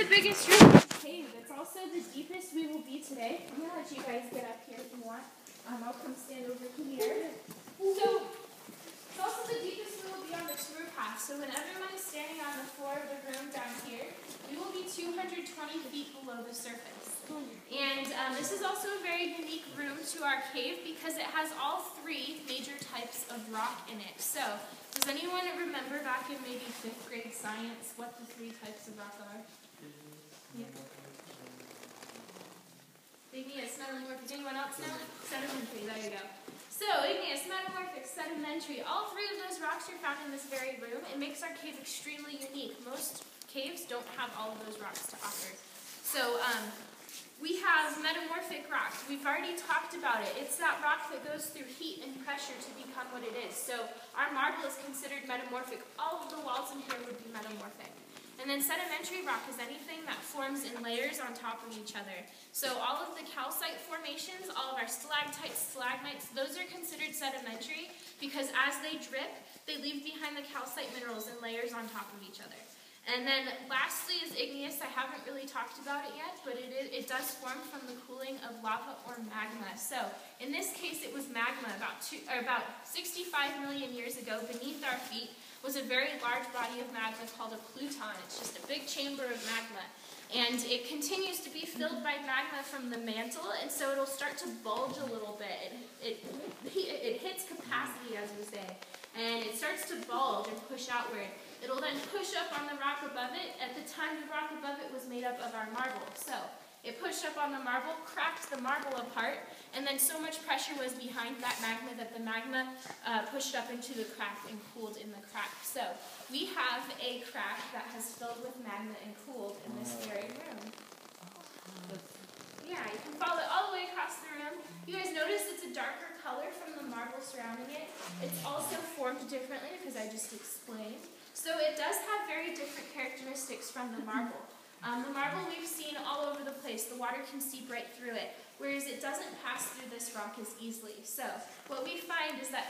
the biggest room in the cave. It's also the deepest we will be today. I'm going to let you guys get up here if you want. I'll come stand over here. So, it's also the deepest we will be on the tour path. So when everyone is standing on the floor of the room down here, we will be 220 feet below the surface. And this is also a very unique room to our cave because it has all three major types of rock in it. So, does anyone remember back in maybe 5th grade science what the three types of rock are? Yeah. Igneous, metamorphic. Anyone else know? Sedimentary, there you go. So, igneous, metamorphic, sedimentary, all three of those rocks are found in this very room. It makes our cave extremely unique. Most caves don't have all of those rocks to offer. So, we have metamorphic rock. We've already talked about it. It's that rock that goes through heat and pressure to become what it is. So our marble is considered metamorphic. All of the walls in here would be metamorphic. And then sedimentary rock is anything that forms in layers on top of each other. So all of the calcite formations, all of our stalactites, stalagmites, those are considered sedimentary because as they drip, they leave behind the calcite minerals in layers on top of each other. And then lastly is igneous. I haven't really talked about it yet, but it does form from the cooling of lava or magma. So in this case, it was magma. About 65 million years ago, beneath our feet was a very large body of magma called a pluton. It's just a big chamber of magma. And it continues to be filled by magma from the mantle, and so it'll start to bulge a little bit. It hits capacity, as we say, and it starts to bulge and push outward. It'll then push up on the rock above it. At the time, the rock above it was made up of our marble. So it pushed up on the marble, cracked the marble apart, and then so much pressure was behind that magma that the magma pushed up into the crack and cooled in the crack. So we have a crack that has filled with magma and cooled in this very room. Yeah, you can follow it all the way across the room. You guys notice it's a darker color from the marble surrounding it. It's also formed differently because I just explained. So it does have very different characteristics from the marble. The marble we've seen all over the place. The water can seep right through it, whereas it doesn't pass through this rock as easily. So what we find is that